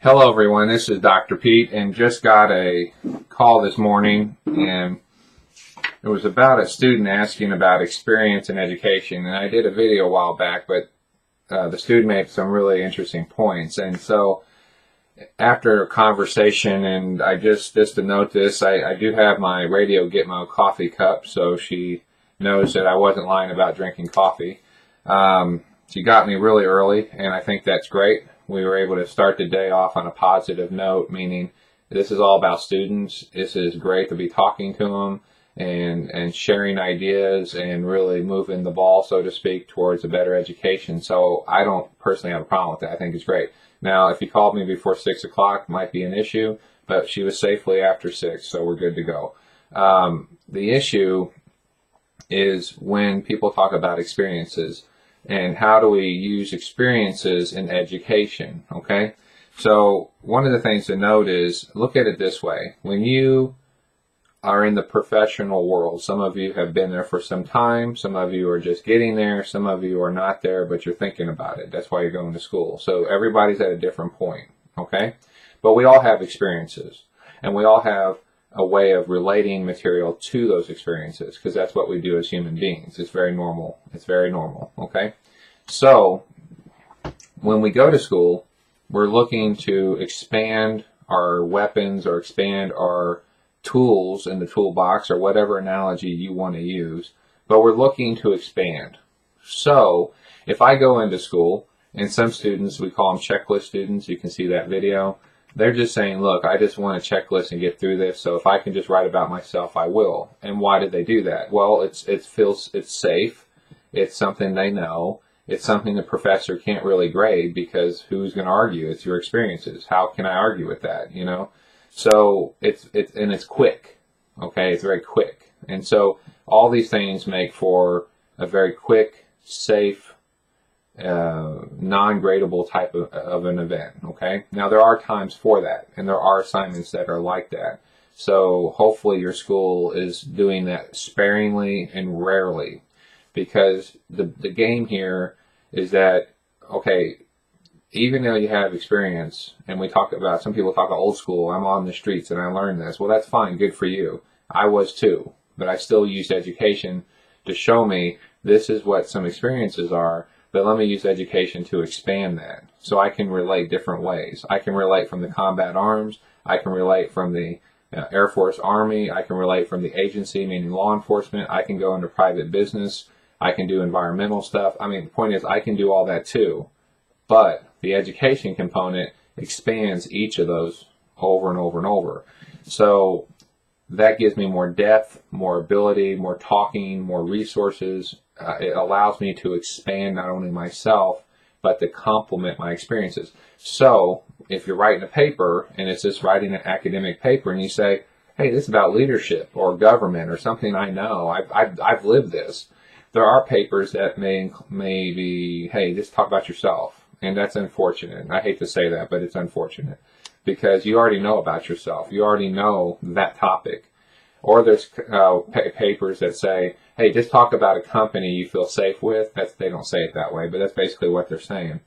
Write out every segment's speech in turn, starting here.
Hello everyone, this is Dr. Pete, and just got a call this morning, and it was about a student asking about experience in education. And I did a video a while back, but the student made some really interesting points. And so after a conversation, and I just to note this, I do have my Radio Gitmo coffee cup, so she knows that I wasn't lying about drinking coffee. She got me really early, and I think that's great. We were able to start the day off on a positive note, meaning this is all about students. This is great to be talking to them and sharing ideas and really moving the ball, so to speak, towards a better education. So I don't personally have a problem with that. I think it's great. Now, if you called me before 6 o'clock, might be an issue, but she was safely after 6, so we're good to go. The issue is when people talk about experiences. And how do we use experiences in education, okay? So one of the things to note is, look at it this way. When you are in the professional world, some of you have been there for some time, some of you are just getting there, some of you are not there, but you're thinking about it. That's why you're going to school. So everybody's at a different point, okay? But we all have experiences, and we all have a way of relating material to those experiences, because that's what we do as human beings. It's very normal. It's very normal, okay? So when we go to school, we're looking to expand our weapons or expand our tools in the toolbox, or whatever analogy you want to use, but we're looking to expand. So if I go into school, and some students, we call them checklist students, you can see that video, they're just saying, look, I just want a checklist and get through this, so if I can just write about myself, I will. And why did they do that? Well, it's safe. It's something they know. It's something the professor can't really grade, because who's going to argue? It's your experiences. How can I argue with that, you know? So it's quick, okay? It's very quick. And so all these things make for a very quick, safe, non-gradable type of an event, okay? Now, there are times for that, and there are assignments that are like that. So hopefully your school is doing that sparingly and rarely, because the game here is that, okay, even though you have experience, and some people talk about old school, I'm on the streets and I learned this. Well, that's fine, good for you. I was too, but I still used education to show me this is what some experiences are. But let me use education to expand that, so I can relate different ways. I can relate from the combat arms. I can relate from the Air Force, Army. I can relate from the agency, meaning law enforcement. I can go into private business. I can do environmental stuff. I mean, the point is, I can do all that too. But the education component expands each of those over and over and over. So that gives me more depth, more ability, more talking, more resources. It allows me to expand not only myself, but to complement my experiences. So if you're writing a paper, and it's just writing an academic paper, and you say, hey, this is about leadership or government or something I know, I've lived this. There are papers that may be, hey, just talk about yourself. And that's unfortunate. I hate to say that, but it's unfortunate, because you already know about yourself. You already know that topic. Or there's papers that say, hey, just talk about a company you feel safe with. They don't say it that way, but that's basically what they're saying.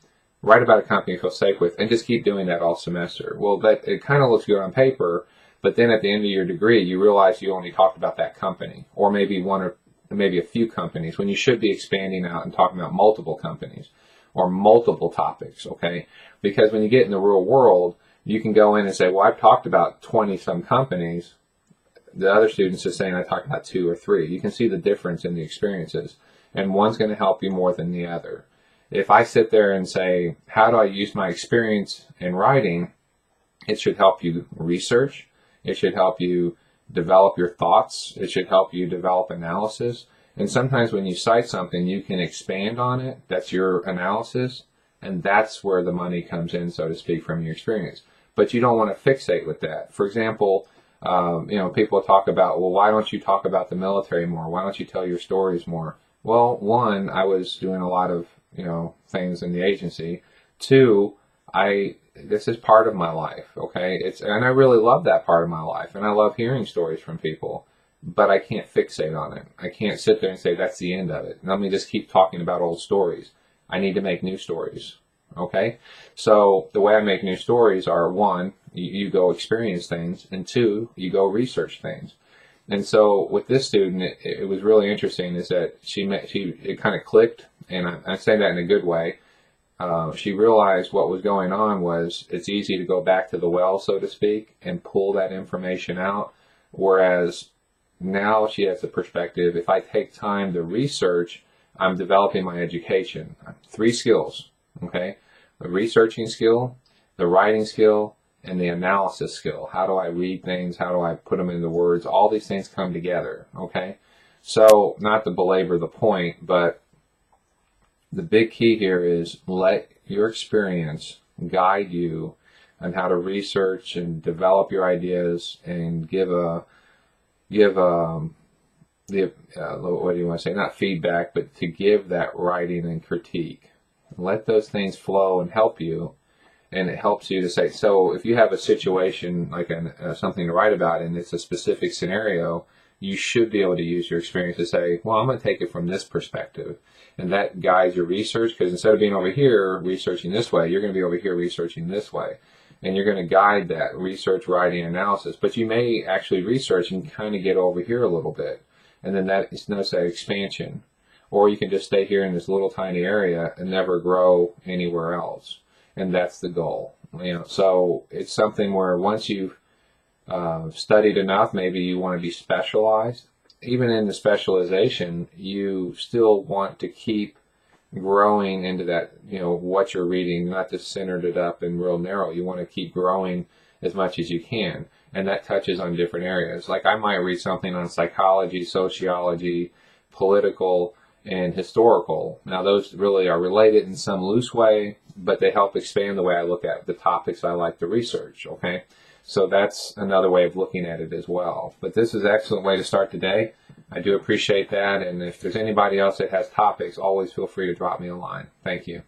Write about a company you feel safe with, and just keep doing that all semester. Well, it kind of looks good on paper, but then at the end of your degree, you realize you only talked about that company, or maybe maybe a few companies, when you should be expanding out and talking about multiple companies or multiple topics, okay? Because when you get in the real world, you can go in and say, well, I've talked about 20-some companies. The other students are saying I talked about 2 or 3. You can see the difference in the experiences, and one's going to help you more than the other. If I sit there and say, how do I use my experience in writing, it should help you research. It should help you develop your thoughts. It should help you develop analysis. And sometimes when you cite something, you can expand on it. That's your analysis, and that's where the money comes in, so to speak, from your experience. But you don't want to fixate with that. For example, people talk about, well, why don't you talk about the military more? Why don't you tell your stories more? Well, one, I was doing a lot of, things in the agency. 2, this is part of my life, okay? And I really love that part of my life, and I love hearing stories from people, but I can't fixate on it. I can't sit there and say that's the end of it. Let me just keep talking about old stories. I need to make new stories. Okay? So the way I make new stories are, one, you go experience things, and two, you go research things. And so with this student, it was really interesting is that it kind of clicked, and I say that in a good way. She realized what was going on was it's easy to go back to the well, so to speak, and pull that information out. Whereas now she has the perspective, if I take time to research, I'm developing my education. 3 skills, okay? The researching skill, the writing skill, and the analysis skill. How do I read things? How do I put them into words? All these things come together, okay? So, not to belabor the point, but the big key here is let your experience guide you on how to research and develop your ideas and give what do you want to say? Not feedback, but to give that writing and critique. Let those things flow and help you. And it helps you to say, so if you have a situation like something to write about and it's a specific scenario, you should be able to use your experience to say, well, I'm going to take it from this perspective. And that guides your research, because instead of being over here researching this way, you're going to be over here researching this way. And you're going to guide that research, writing, analysis. But you may actually research and kind of get over here a little bit. And then that is notice that expansion. Or you can just stay here in this little tiny area and never grow anywhere else. And that's the goal. So it's something where once you've studied enough, maybe you want to be specialized. Even in the specialization, you still want to keep growing into that, what you're reading, not just centered it up and real narrow. You want to keep growing as much as you can. And that touches on different areas. Like I might read something on psychology, sociology, political, and historical. Now those really are related in some loose way, but they help expand the way I look at the topics I like to research, okay? So that's another way of looking at it as well. But this is an excellent way to start today. I do appreciate that, and if there's anybody else that has topics, always feel free to drop me a line. Thank you.